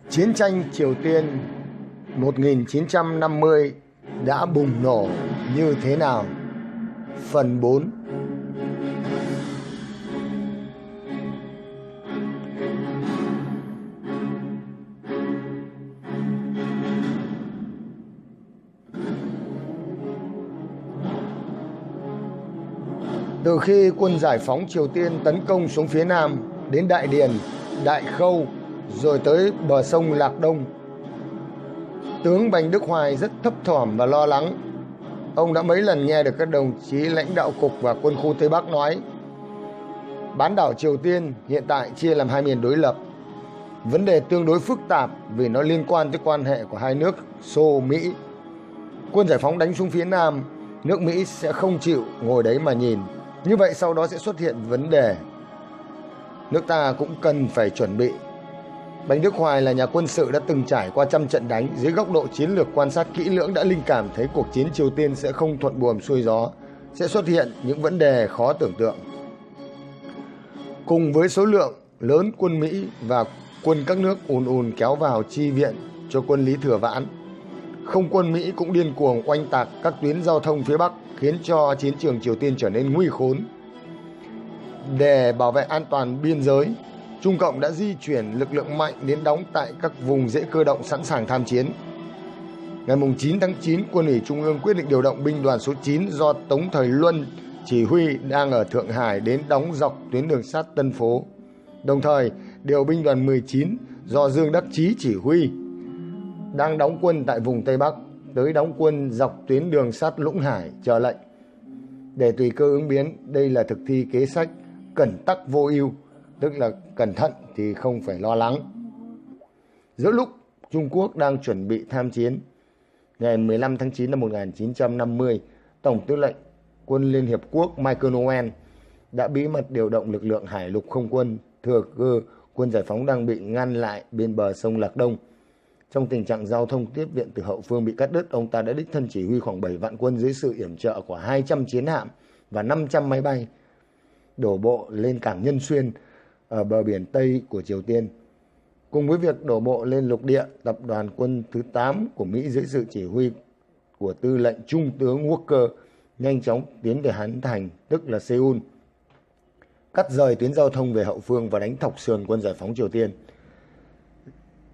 Chiến tranh Triều Tiên 1950 đã bùng nổ như thế nào? Phần 4. Từ khi quân giải phóng Triều Tiên tấn công xuống phía Nam đến Đại Điền, Đại Khâu rồi tới bờ sông Lạc Đông, tướng Bành Đức Hoài rất thấp thỏm và lo lắng. Ông đã mấy lần nghe được các đồng chí lãnh đạo cục và quân khu Tây Bắc nói bán đảo Triều Tiên hiện tại chia làm hai miền đối lập. Vấn đề tương đối phức tạp vì nó liên quan tới quan hệ của hai nước Xô Mỹ. Quân giải phóng đánh xuống phía Nam, nước Mỹ sẽ không chịu ngồi đấy mà nhìn. Như vậy sau đó sẽ xuất hiện vấn đề. Nước ta cũng cần phải chuẩn bị. Bành Đức Hoài là nhà quân sự đã từng trải qua trăm trận đánh, dưới góc độ chiến lược quan sát kỹ lưỡng đã linh cảm thấy cuộc chiến Triều Tiên sẽ không thuận buồm xuôi gió, sẽ xuất hiện những vấn đề khó tưởng tượng. Cùng với số lượng lớn quân Mỹ và quân các nước ùn ùn kéo vào chi viện cho quân Lý Thừa Vãn, không quân Mỹ cũng điên cuồng oanh tạc các tuyến giao thông phía Bắc, khiến cho chiến trường Triều Tiên trở nên nguy khốn. Để bảo vệ an toàn biên giới, Trung Cộng đã di chuyển lực lượng mạnh đến đóng tại các vùng dễ cơ động sẵn sàng tham chiến. Ngày 9 tháng 9, Quân ủy Trung ương quyết định điều động binh đoàn số 9 do Tống Thời Luân chỉ huy đang ở Thượng Hải đến đóng dọc tuyến đường sắt Tân Phố. Đồng thời, điều binh đoàn 19 do Dương Đắc Chí chỉ huy đang đóng quân tại vùng Tây Bắc tới đóng quân dọc tuyến đường sắt Lũng Hải chờ lệnh. Để tùy cơ ứng biến, đây là thực thi kế sách cẩn tắc vô ưu, tức là cẩn thận thì không phải lo lắng. Giữa lúc Trung Quốc đang chuẩn bị tham chiến, ngày 15 tháng 9 năm 1950, Tổng tư lệnh Quân Liên Hiệp Quốc Michael Owen đã bí mật điều động lực lượng hải lục không quân thừa cơ quân giải phóng đang bị ngăn lại bên bờ sông Lạc Đông. Trong tình trạng giao thông tiếp viện từ hậu phương bị cắt đứt, ông ta đã đích thân chỉ huy khoảng 7 vạn quân dưới sự yểm trợ của 200 chiến hạm và 500 máy bay đổ bộ lên cảng Nhân Xuyên ở bờ biển Tây của Triều Tiên. Cùng với việc đổ bộ lên lục địa, tập đoàn quân thứ 8 của Mỹ dưới sự chỉ huy của tư lệnh Trung tướng Walker nhanh chóng tiến về Hán Thành, tức là Seoul, cắt rời tuyến giao thông về hậu phương và đánh thọc sườn quân giải phóng Triều Tiên.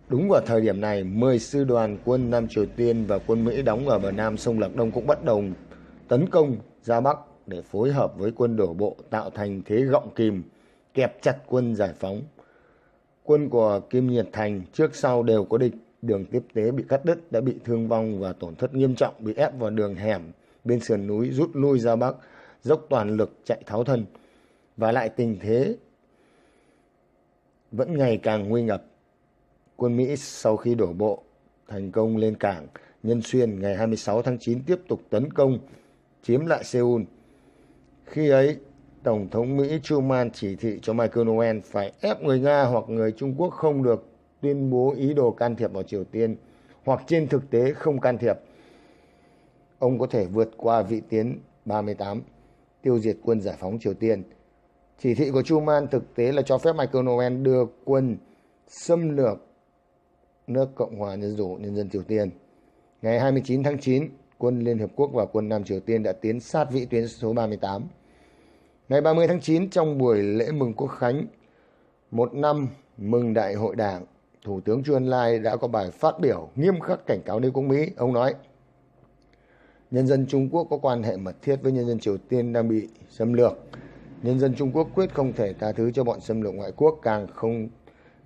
Đúng vào thời điểm này, 10 sư đoàn quân Nam Triều Tiên và quân Mỹ đóng ở bờ Nam sông Lạc Đông cũng bắt đầu tấn công ra Bắc để phối hợp với quân đổ bộ tạo thành thế gọng kìm, kẹp chặt quân giải phóng. Quân của Kim Nhiệt Thành trước sau đều có địch, đường tiếp tế bị cắt đứt, đã bị thương vong và tổn thất nghiêm trọng, bị ép vào đường hẻm bên sườn núi, rút lui ra Bắc, dốc toàn lực chạy tháo thân. Và lại tình thế vẫn ngày càng nguy ngập. Quân Mỹ sau khi đổ bộ thành công lên cảng Nhân Xuyên ngày 26 tháng 9 tiếp tục tấn công, chiếm lại Seoul. Khi ấy, Tổng thống Mỹ Truman chỉ thị cho Michael Owen phải ép người Nga hoặc người Trung Quốc không được tuyên bố ý đồ can thiệp vào Triều Tiên, hoặc trên thực tế không can thiệp. Ông có thể vượt qua vị tuyến 38, tiêu diệt quân giải phóng Triều Tiên. Chỉ thị của Truman thực tế là cho phép Michael Owen đưa quân xâm lược nước Cộng hòa Nhân dân Triều Tiên. Ngày 29 tháng 9, quân Liên Hợp Quốc và quân Nam Triều Tiên đã tiến sát vĩ tuyến số 38. Ngày 30 tháng 9, trong buổi lễ mừng Quốc khánh, một năm mừng Đại hội Đảng, Thủ tướng Chu Ân Lai đã có bài phát biểu nghiêm khắc cảnh cáo đế quốc Mỹ. Ông nói, nhân dân Trung Quốc có quan hệ mật thiết với nhân dân Triều Tiên đang bị xâm lược. Nhân dân Trung Quốc quyết không thể tha thứ cho bọn xâm lược ngoại quốc, càng không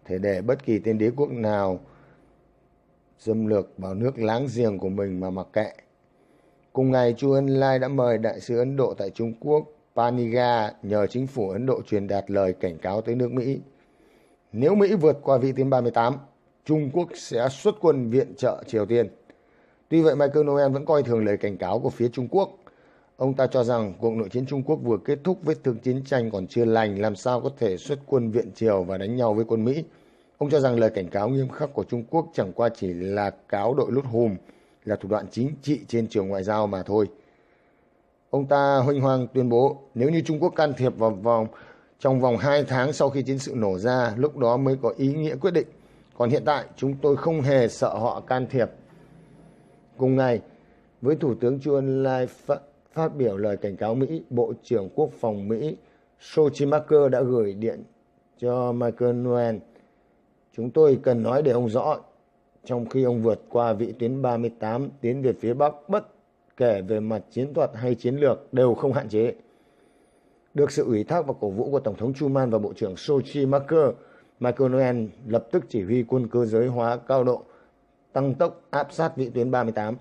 thể để bất kỳ tên đế quốc nào xâm lược vào nước láng giềng của mình mà mặc kệ. Cùng ngày, Chu Ân Lai đã mời đại sứ Ấn Độ tại Trung Quốc Paniga nhờ chính phủ Ấn Độ truyền đạt lời cảnh cáo tới nước Mỹ. Nếu Mỹ vượt qua vĩ tuyến 38, Trung Quốc sẽ xuất quân viện trợ Triều Tiên. Tuy vậy, Michael Owen vẫn coi thường lời cảnh cáo của phía Trung Quốc. Ông ta cho rằng cuộc nội chiến Trung Quốc vừa kết thúc, vết thương chiến tranh còn chưa lành, làm sao có thể xuất quân viện Triều và đánh nhau với quân Mỹ. Ông cho rằng lời cảnh cáo nghiêm khắc của Trung Quốc chẳng qua chỉ là cáo đội lút hùm, là thủ đoạn chính trị trên trường ngoại giao mà thôi. Ông ta huênh hoang tuyên bố nếu như Trung Quốc can thiệp trong vòng 2 tháng sau khi chiến sự nổ ra, lúc đó mới có ý nghĩa quyết định. Còn hiện tại chúng tôi không hề sợ họ can thiệp. Cùng ngày, với Thủ tướng Chu Ân Lai phát biểu lời cảnh cáo Mỹ, Bộ trưởng Quốc phòng Mỹ Schwarzenegger đã gửi điện cho Michael Noel. Chúng tôi cần nói để ông rõ, trong khi ông vượt qua vĩ tuyến 38 tiến về phía Bắc, bất kể về mặt chiến thuật hay chiến lược đều không hạn chế. Được sự ủy thác và cổ vũ của Tổng thống Truman và Bộ trưởng Schwarzenegger, Michael Noel lập tức chỉ huy quân cơ giới hóa cao độ tăng tốc áp sát vĩ tuyến 38.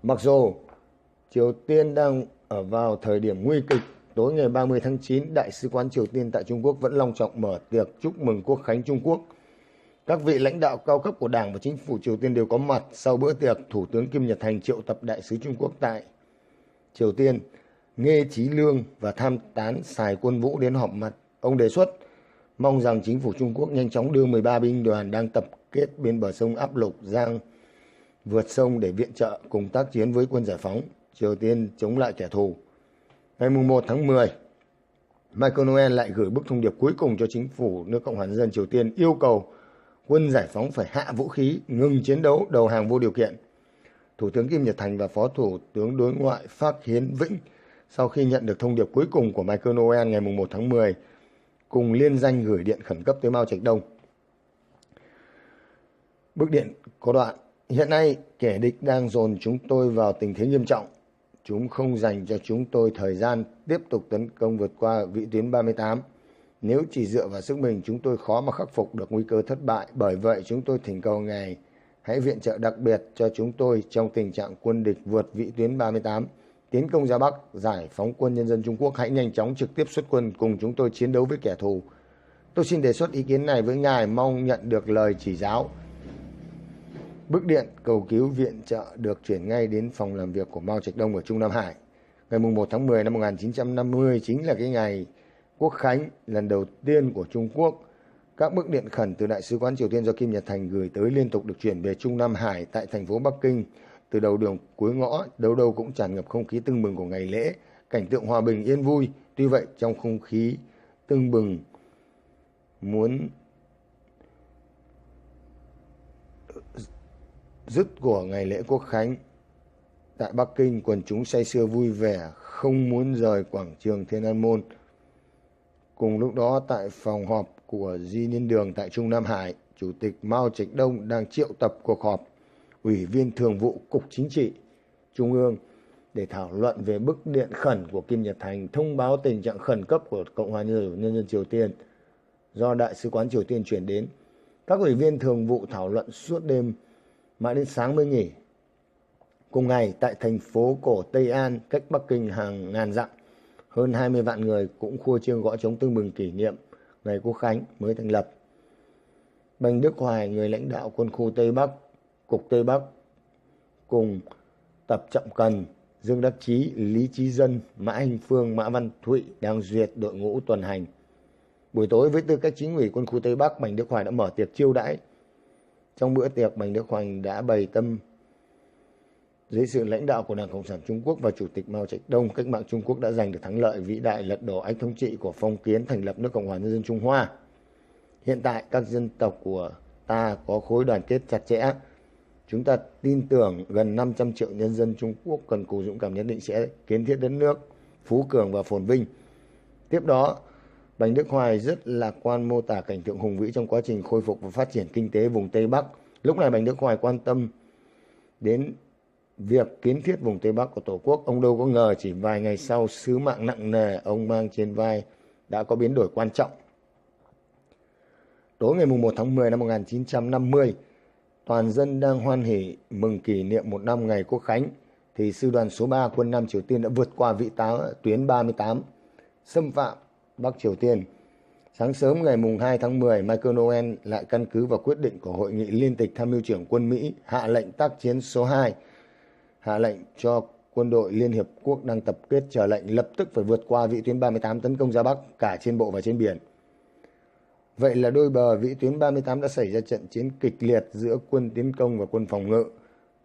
Mặc dù Triều Tiên đang ở vào thời điểm nguy kịch, tối ngày 30 tháng 9, Đại sứ quán Triều Tiên tại Trung Quốc vẫn long trọng mở tiệc chúc mừng Quốc khánh Trung Quốc. Các vị lãnh đạo cao cấp của Đảng và Chính phủ Triều Tiên đều có mặt. Sau bữa tiệc, Thủ tướng Kim Nhật Thành triệu tập Đại sứ Trung Quốc tại Triều Tiên, Nghê Chí Lương và tham tán Sài Quân Vũ đến họp mặt. Ông đề xuất mong rằng chính phủ Trung Quốc nhanh chóng đưa 13 binh đoàn đang tập kết bên bờ sông Áp Lục Giang vượt sông để viện trợ cùng tác chiến với quân giải phóng Triều Tiên chống lại kẻ thù. Ngày 1 tháng 10, Michael Noel lại gửi bức thông điệp cuối cùng cho chính phủ nước Cộng hòa Nhân dân Triều Tiên, yêu cầu quân giải phóng phải hạ vũ khí, ngừng chiến đấu, đầu hàng vô điều kiện. Thủ tướng Kim Nhật Thành và Phó Thủ tướng Đối ngoại Phác Hiến Vĩnh sau khi nhận được thông điệp cuối cùng của Michael Noel ngày 1 tháng 10, cùng liên danh gửi điện khẩn cấp tới Mao Trạch Đông. Bức điện có đoạn: hiện nay kẻ địch đang dồn chúng tôi vào tình thế nghiêm trọng. Chúng không dành cho chúng tôi thời gian tiếp tục tấn công vượt qua vĩ tuyến 38. Nếu chỉ dựa vào sức mình, chúng tôi khó mà khắc phục được nguy cơ thất bại. Bởi vậy, chúng tôi thỉnh cầu Ngài hãy viện trợ đặc biệt cho chúng tôi trong tình trạng quân địch vượt vĩ tuyến 38, tiến công ra Bắc, giải phóng quân nhân dân Trung Quốc hãy nhanh chóng trực tiếp xuất quân cùng chúng tôi chiến đấu với kẻ thù. Tôi xin đề xuất ý kiến này với Ngài, mong nhận được lời chỉ giáo. Bức điện cầu cứu viện trợ được chuyển ngay đến phòng làm việc của Mao Trạch Đông ở Trung Nam Hải. Ngày 1 tháng 10 năm 1950 chính là cái ngày Quốc khánh lần đầu tiên của Trung Quốc. Các bức điện khẩn từ Đại sứ quán Triều Tiên do Kim Nhật Thành gửi tới liên tục được chuyển về Trung Nam Hải tại thành phố Bắc Kinh. Từ đầu đường cuối ngõ, đâu đâu cũng tràn ngập không khí tưng bừng của ngày lễ, cảnh tượng hòa bình yên vui. Tuy vậy, trong không khí tưng bừng muốn dứt của ngày lễ Quốc khánh, tại Bắc Kinh, quần chúng say sưa vui vẻ, không muốn rời quảng trường Thiên An Môn. Cùng lúc đó, tại phòng họp của Di Liên Đường tại Trung Nam Hải, Chủ tịch Mao Trạch Đông đang triệu tập cuộc họp Ủy viên Thường vụ Cục Chính trị Trung ương để thảo luận về bức điện khẩn của Kim Nhật Thành thông báo tình trạng khẩn cấp của Cộng hòa Nhân dân Triều Tiên do Đại sứ quán Triều Tiên chuyển đến. Các ủy viên thường vụ thảo luận suốt đêm mãi đến sáng mới nghỉ. Cùng ngày, tại thành phố cổ Tây An, cách Bắc Kinh hàng ngàn dặm, hơn 20 vạn người cũng khua chiêng gõ trống tưng bừng kỷ niệm ngày Quốc khánh mới thành lập. Bành Đức Hoài, người lãnh đạo quân khu Tây Bắc, Cục Tây Bắc, cùng Tập Trọng Cần, Dương Đắc Chí, Lý Chí Dân, Mã Hành Phương, Mã Văn Thụy đang duyệt đội ngũ tuần hành. Buổi tối, với tư cách chính ủy quân khu Tây Bắc, Bành Đức Hoài đã mở tiệc chiêu đãi. Trong bữa tiệc, Bành Đức Hoài đã bày tâm dưới sự lãnh đạo của Đảng Cộng sản Trung Quốc và Chủ tịch Mao Trạch Đông, cách mạng Trung Quốc đã giành được thắng lợi vĩ đại, lật đổ ách thống trị của phong kiến, thành lập nước Cộng hòa Nhân dân Trung Hoa. Hiện tại, các dân tộc của ta có khối đoàn kết chặt chẽ. Chúng ta tin tưởng gần 500 triệu nhân dân Trung Quốc cần cù dũng cảm nhất định sẽ kiến thiết đất nước phú cường và phồn vinh. Tiếp đó, Bành Đức Hoài rất lạc quan mô tả cảnh tượng hùng vĩ trong quá trình khôi phục và phát triển kinh tế vùng Tây Bắc. Lúc này Bành Đức Hoài quan tâm đến việc kiến thiết vùng Tây Bắc của Tổ quốc. Ông đâu có ngờ chỉ vài ngày sau, sứ mạng nặng nề ông mang trên vai đã có biến đổi quan trọng. Tối ngày 1 tháng 10 năm 1950, toàn dân đang hoan hỉ mừng kỷ niệm 1 năm ngày Quốc khánh, thì sư đoàn số 3 quân Nam Triều Tiên đã vượt qua vĩ tuyến 38, xâm phạm Bắc Triều Tiên. Sáng sớm ngày 2 tháng 10, Michael Noel lại căn cứ vào quyết định của Hội nghị Liên tịch Tham mưu trưởng quân Mỹ hạ lệnh tác chiến số 2, hạ lệnh cho quân đội Liên Hiệp Quốc đang tập kết chờ lệnh lập tức phải vượt qua vĩ tuyến 38 tấn công ra Bắc, cả trên bộ và trên biển. Vậy là đôi bờ vĩ tuyến 38 đã xảy ra trận chiến kịch liệt giữa quân tiến công và quân phòng ngự.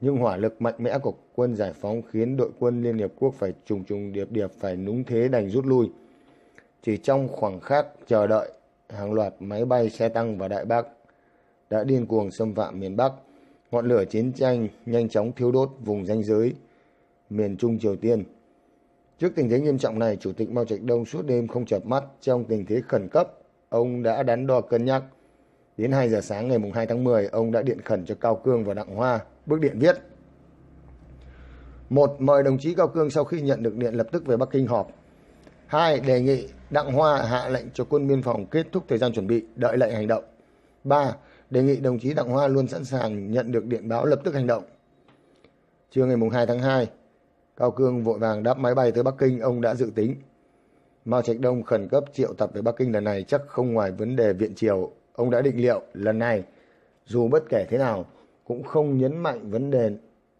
Nhưng hỏa lực mạnh mẽ của quân giải phóng khiến đội quân Liên Hiệp Quốc phải trùng điệp phải núng thế đành rút lui. Chỉ trong khoảng khắc chờ đợi, hàng loạt máy bay, xe tăng và đại bác đã điên cuồng xâm phạm miền Bắc. Ngọn lửa chiến tranh nhanh chóng thiêu đốt vùng ranh giới miền Trung Triều Tiên. Trước tình thế nghiêm trọng này, Chủ tịch Mao Trạch-đông suốt đêm không chợp mắt. Trong tình thế khẩn cấp, ông đã đắn đo cân nhắc. Đến 2 giờ sáng ngày 2 tháng 10, ông đã điện khẩn cho Cao Cương và Đặng Hoa. Bức điện viết: 1. Mời đồng chí Cao Cương sau khi nhận được điện lập tức về Bắc Kinh họp. 2. Đề nghị Đặng Hoa hạ lệnh cho quân biên phòng kết thúc thời gian chuẩn bị, đợi lệnh hành động. 3. Đề nghị đồng chí Đặng Hoa luôn sẵn sàng nhận được điện báo lập tức hành động. Trưa ngày 2 tháng 2, Cao Cương vội vàng đáp máy bay tới Bắc Kinh. Ông đã dự tính Mao Trạch-đông khẩn cấp triệu tập về Bắc Kinh lần này chắc không ngoài vấn đề viện triều. Ông đã định liệu lần này dù bất kể thế nào cũng không nhấn mạnh vấn đề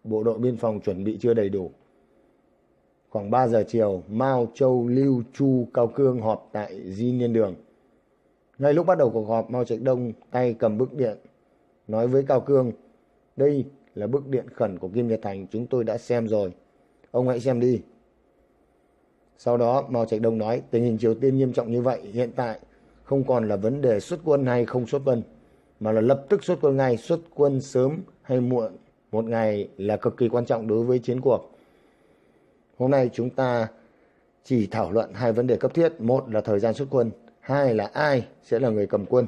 bộ đội biên phòng chuẩn bị chưa đầy đủ. Khoảng 3 giờ chiều, Mao, Châu, Lưu, Chu, Cao Cương họp tại Di Niên Đường. Ngay lúc bắt đầu cuộc họp, Mao Trạch-đông tay cầm bức điện nói với Cao Cương: đây là bức điện khẩn của Kim Nhật Thành, chúng tôi đã xem rồi, ông hãy xem đi. Sau đó Mao Trạch-đông nói: tình hình Triều Tiên nghiêm trọng như vậy, hiện tại không còn là vấn đề xuất quân hay không xuất quân, mà là lập tức xuất quân ngay. Xuất quân sớm hay muộn một ngày là cực kỳ quan trọng đối với chiến cuộc. Hôm nay chúng ta chỉ thảo luận 2 vấn đề cấp thiết. 1 là thời gian xuất quân, 2 là ai sẽ là người cầm quân.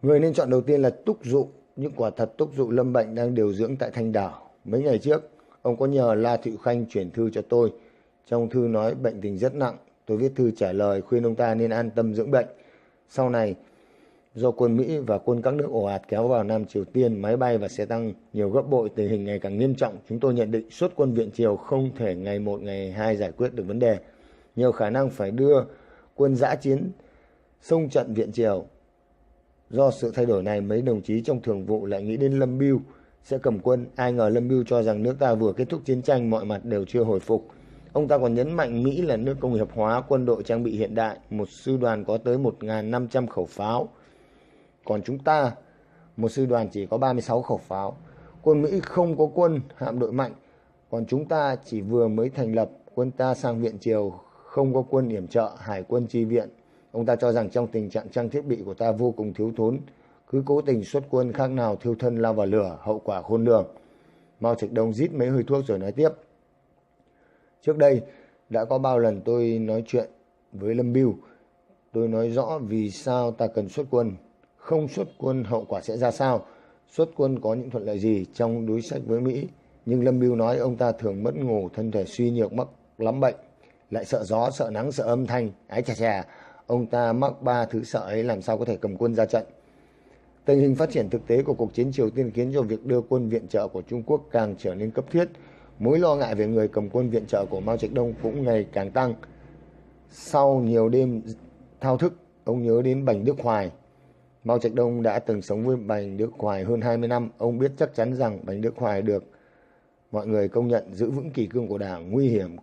Người nên chọn đầu tiên là Túc Dụ. Nhưng quả thật Túc Dụ lâm bệnh đang điều dưỡng tại Thanh Đảo. Mấy ngày trước, ông có nhờ La Thụy Khanh chuyển thư cho tôi. Trong thư nói bệnh tình rất nặng. Tôi viết thư trả lời khuyên ông ta nên an tâm dưỡng bệnh. Sau này, do quân Mỹ và quân các nước ồ ạt kéo vào Nam Triều Tiên, máy bay và xe tăng nhiều gấp bội, tình hình ngày càng nghiêm trọng. Chúng tôi nhận định xuất quân viện triều không thể ngày 1, ngày 2 giải quyết được vấn đề. Nhiều khả năng phải đưa quân dã chiến xông trận viện triều. Do sự thay đổi này, mấy đồng chí trong thường vụ lại nghĩ đến Lâm Bưu sẽ cầm quân. Ai ngờ Lâm Bưu cho rằng nước ta vừa kết thúc chiến tranh, mọi mặt đều chưa hồi phục. Ông ta còn nhấn mạnh Mỹ là nước công nghiệp hóa, quân đội trang bị hiện đại, một sư đoàn có tới 1.500 khẩu pháo. Còn chúng ta, một sư đoàn chỉ có 36 khẩu pháo. Quân Mỹ không có quân hạm đội mạnh, còn chúng ta chỉ vừa mới thành lập. Quân ta sang viện triều không có quân yểm trợ, hải quân chi viện. Ông ta cho rằng trong tình trạng trang thiết bị của ta vô cùng thiếu thốn, cứ cố tình xuất quân khác nào thiêu thân lao vào lửa, hậu quả khôn lường. Mao Trạch-đông rít mấy hơi thuốc rồi nói tiếp: trước đây đã có bao lần tôi nói chuyện với Lâm Bưu, tôi nói rõ vì sao ta cần xuất quân. Không xuất quân hậu quả sẽ ra sao, xuất quân có những thuận lợi gì trong đối sách với Mỹ. Nhưng Lâm Bưu nói ông ta thường mất ngủ, thân thể suy nhược, mắc lắm bệnh, lại sợ gió, sợ nắng, sợ âm thanh. Ái chà chà, ông ta mắc 3 thứ sợ ấy làm sao có thể cầm quân ra trận. Tình hình phát triển thực tế của cuộc chiến Triều Tiên khiến cho việc đưa quân viện trợ của Trung Quốc càng trở nên cấp thiết. Mối lo ngại về người cầm quân viện trợ của Mao Trạch-đông cũng ngày càng tăng. Sau nhiều đêm thao thức, ông nhớ đến Bành Đức Hoài. Mao Trạch-đông đã từng sống với Bành Đức Hoài hơn 20 năm. Ông biết chắc chắn rằng Bành Đức Hoài được mọi người công nhận giữ vững kỷ cương của Đảng, nguy hiểm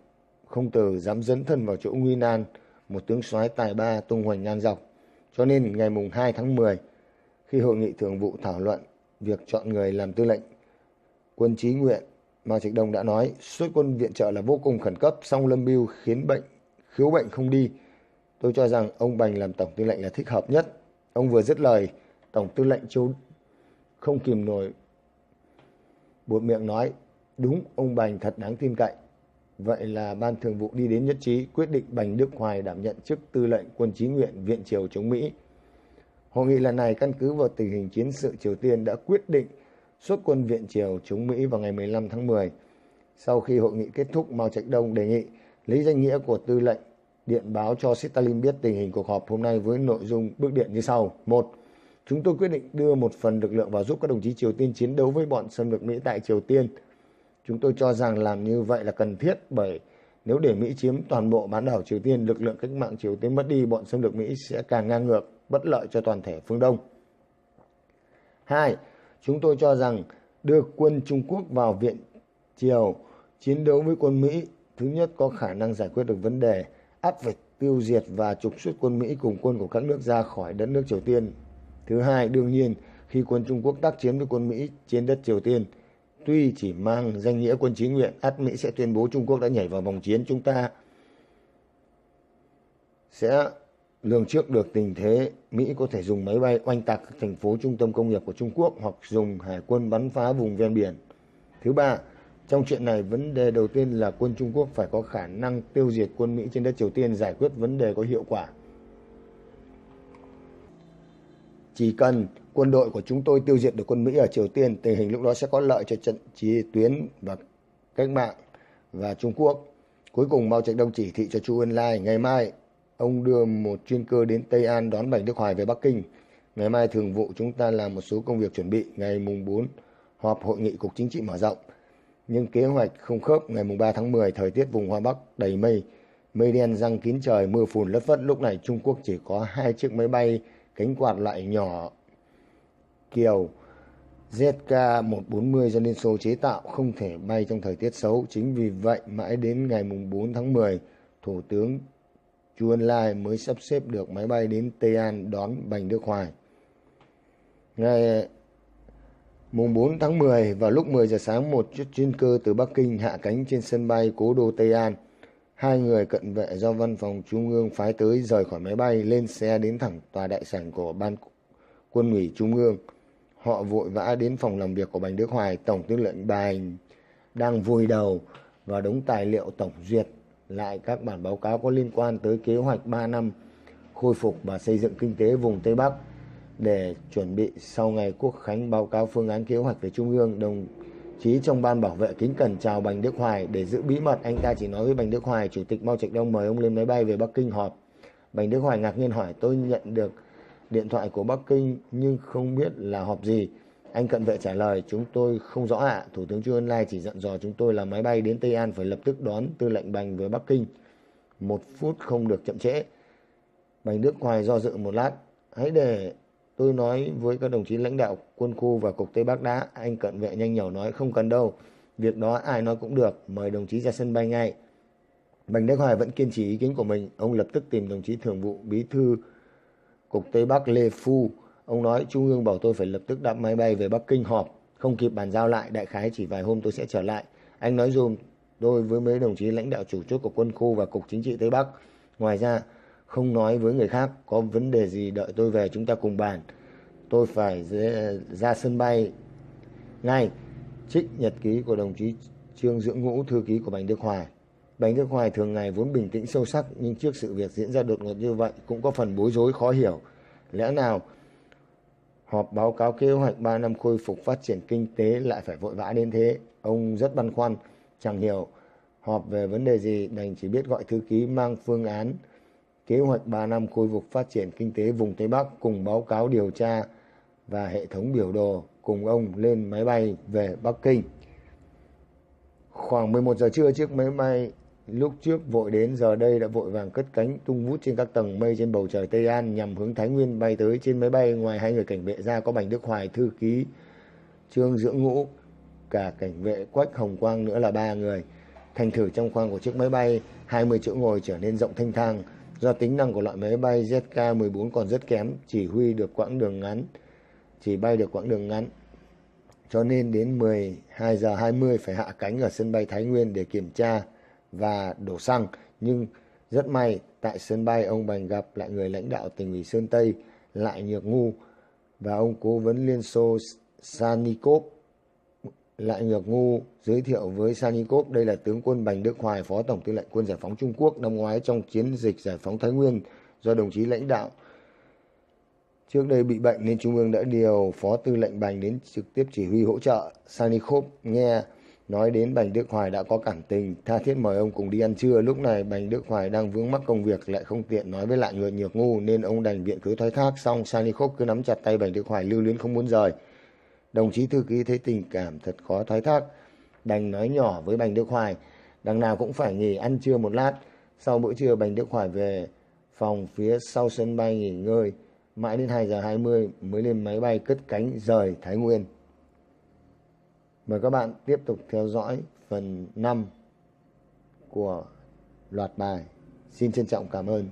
không từ, dám dấn thân vào chỗ nguy nan, một tướng soái tài ba tung hoành ngang dọc. Cho nên ngày 2 tháng 10, khi hội nghị thường vụ thảo luận việc chọn người làm tư lệnh quân chí nguyện, Mao Trạch-đông đã nói xuất quân viện trợ là vô cùng khẩn cấp, song Lâm Bưu khiếu bệnh không đi. Tôi cho rằng ông Bành làm tổng tư lệnh là thích hợp nhất. Ông vừa dứt lời, tổng tư lệnh Châu không kìm nổi buột miệng nói: đúng, ông Bành thật đáng tin cậy. Vậy là ban thường vụ đi đến nhất trí, quyết định Bành Đức Hoài đảm nhận chức tư lệnh quân chí nguyện viện triều chống Mỹ. Hội nghị lần này căn cứ vào tình hình chiến sự Triều Tiên đã quyết định xuất quân viện triều chống Mỹ vào ngày 15 tháng 10. Sau khi hội nghị kết thúc, Mao Trạch-đông đề nghị lấy danh nghĩa của tư lệnh điện báo cho Stalin biết tình hình cuộc họp hôm nay với nội dung bức điện như sau. 1. Chúng tôi quyết định đưa một phần lực lượng vào giúp các đồng chí Triều Tiên chiến đấu với bọn xâm lược Mỹ tại Triều Tiên. Chúng tôi cho rằng làm như vậy là cần thiết, bởi nếu để Mỹ chiếm toàn bộ bán đảo Triều Tiên, lực lượng cách mạng Triều Tiên mất đi, bọn xâm lược Mỹ sẽ càng ngang ngược, bất lợi cho toàn thể phương Đông. 2. Chúng tôi cho rằng đưa quân Trung Quốc vào viện triều chiến đấu với quân Mỹ, thứ nhất có khả năng giải quyết được vấn đề ắt phải tiêu diệt và trục xuất quân Mỹ cùng quân của các nước ra khỏi đất nước Triều Tiên. Thứ hai, đương nhiên khi quân Trung Quốc tác chiến với quân Mỹ trên đất Triều Tiên. Tuy chỉ mang danh nghĩa quân chí nguyện, ắt Mỹ sẽ tuyên bố Trung Quốc đã nhảy vào vòng chiến. Chúng ta sẽ lường trước được tình thế Mỹ có thể dùng máy bay oanh tạc các thành phố trung tâm công nghiệp của Trung Quốc hoặc dùng hải quân bắn phá vùng ven biển. Thứ ba, trong chuyện này, vấn đề đầu tiên là quân Trung Quốc phải có khả năng tiêu diệt quân Mỹ trên đất Triều Tiên, giải quyết vấn đề có hiệu quả. Chỉ cần quân đội của chúng tôi tiêu diệt được quân Mỹ ở Triều Tiên, tình hình lúc đó sẽ có lợi cho trận chiến tuyến và cách mạng và Trung Quốc. Cuối cùng, Mao Trạch Đông chỉ thị cho Chu Ân Lai, ngày mai ông đưa một chuyên cơ đến Tây An đón Bành Đức Hoài về Bắc Kinh. Ngày mai thường vụ chúng ta làm một số công việc chuẩn bị. Ngày mùng 4 họp hội nghị cục chính trị mở rộng. Nhưng kế hoạch không khớp. Ngày mùng 3 tháng 10 thời tiết vùng Hoa Bắc đầy mây, mây đen giăng kín trời, mưa phùn lất phất. Lúc này Trung Quốc chỉ có 2 chiếc máy bay cánh quạt loại nhỏ kiểu ZK-140 do Liên Xô chế tạo, không thể bay trong thời tiết xấu. Chính vì vậy mãi đến ngày mùng 4 tháng 10, Thủ tướng Chu Ân Lai mới sắp xếp được máy bay đến Tây An đón Bành Đức Hoài. Ngày mùng 4 tháng 10 vào lúc 10 giờ sáng, một chiếc chuyên cơ từ Bắc Kinh hạ cánh trên sân bay cố đô Tây An. 2 người cận vệ do Văn phòng Trung ương phái tới rời khỏi máy bay, lên xe đến thẳng tòa đại sảnh của Ban Quân ủy Trung ương. Họ vội vã đến phòng làm việc của Bành Đức Hoài. Tổng tư lệnh Bành đang vùi đầu vào đống tài liệu tổng duyệt lại các bản báo cáo có liên quan tới kế hoạch 3 năm khôi phục và xây dựng kinh tế vùng Tây Bắc để chuẩn bị sau ngày Quốc khánh báo cáo phương án kế hoạch về Trung ương. Đồng chí trong ban bảo vệ kính cẩn chào Bành Đức Hoài. Để giữ bí mật, anh ta chỉ nói với Bành Đức Hoài, Chủ tịch Mao Trạch Đông mời ông lên máy bay về Bắc Kinh họp. Bành Đức Hoài ngạc nhiên hỏi, tôi nhận được điện thoại của Bắc Kinh nhưng không biết là họp gì. Anh cận vệ trả lời, chúng tôi không rõ ạ. Thủ tướng Chu Ân Lai chỉ dặn dò chúng tôi là máy bay đến Tây An phải lập tức đón tư lệnh Bành về Bắc Kinh. 1 phút không được chậm trễ. Bành Đức Hoài do dự một lát. Hãy để tôi nói với các đồng chí lãnh đạo quân khu và cục Tây Bắc đã. Anh cận vệ nhanh nhảu nói, không cần đâu. Việc đó ai nói cũng được. Mời đồng chí ra sân bay ngay. Bành Đức Hoài vẫn kiên trì ý kiến của mình. Ông lập tức tìm đồng chí thường vụ bí thư cục Tây Bắc Lê Phu. Ông nói, Trung ương bảo tôi phải lập tức đáp máy bay về Bắc Kinh họp. Không kịp bàn giao lại, đại khái chỉ vài hôm tôi sẽ trở lại. Anh nói dùm tôi với mấy đồng chí lãnh đạo chủ chốt của quân khu và cục chính trị Tây Bắc. Ngoài ra, không nói với người khác. Có vấn đề gì đợi tôi về chúng ta cùng bàn. Tôi phải ra sân bay ngay. Trích nhật ký của đồng chí Trương Dưỡng Ngũ, thư ký của Bành Đức Hoài. Bành Đức Hoài thường ngày vốn bình tĩnh sâu sắc, nhưng trước sự việc diễn ra đột ngột như vậy cũng có phần bối rối khó hiểu. Lẽ nào họp báo cáo kế hoạch 3 năm khôi phục phát triển kinh tế lại phải vội vã đến thế? Ông rất băn khoăn, chẳng hiểu họp về vấn đề gì, đành chỉ biết gọi thư ký mang phương án kế hoạch 3 năm khôi phục phát triển kinh tế vùng Tây Bắc cùng báo cáo điều tra và hệ thống biểu đồ cùng ông lên máy bay về Bắc Kinh. Khoảng 11 giờ trưa, chiếc máy bay lúc trước vội đến giờ đây đã vội vàng cất cánh tung vút trên các tầng mây trên bầu trời Tây An nhằm hướng Thái Nguyên bay tới. Trên máy bay, ngoài 2 người cảnh vệ ra có Bành Đức Hoài, thư ký Trương Dưỡng Ngũ, cả cảnh vệ Quách Hồng Quang nữa là 3 người. Thành thử trong khoang của chiếc máy bay, 20 chỗ ngồi trở nên rộng thênh thang. Do tính năng của loại máy bay ZK-14 còn rất kém, chỉ bay được quãng đường ngắn, cho nên đến 12 giờ 20 phải hạ cánh ở sân bay Thái Nguyên để kiểm tra và đổ xăng. Nhưng rất may, tại sân bay ông Bành gặp lại người lãnh đạo tỉnh ủy Sơn Tây Lại Nhược Ngu và ông cố vấn Liên Xô Sanikov. Lại Nhược Ngu giới thiệu với Sanikov đây là tướng quân Bành Đức Hoài, phó tổng tư lệnh quân giải phóng Trung Quốc, năm ngoái trong chiến dịch giải phóng Thái Nguyên do đồng chí lãnh đạo trước đây bị bệnh nên Trung ương đã điều phó tư lệnh Bành đến trực tiếp chỉ huy hỗ trợ. Sanikov nghe nói đến Bành Đức Hoài đã có cảm tình, tha thiết mời ông cùng đi ăn trưa. Lúc này Bành Đức Hoài đang vướng mắc công việc, lại không tiện nói với Lại Nhược Ngu nên ông đành viện cớ thoái thác. Xong Sanikov cứ nắm chặt tay Bành Đức Hoài lưu luyến không muốn rời. Đồng chí thư ký thấy tình cảm thật khó thoái thác, đành nói nhỏ với Bành Đức Hoài, đằng nào cũng phải nghỉ ăn trưa một lát. Sau bữa trưa, Bành Đức Hoài về phòng phía sau sân bay nghỉ ngơi, mãi đến 2 giờ 20 mới lên máy bay cất cánh rời Thái Nguyên. Mời các bạn tiếp tục theo dõi phần 5 của loạt bài. Xin trân trọng cảm ơn.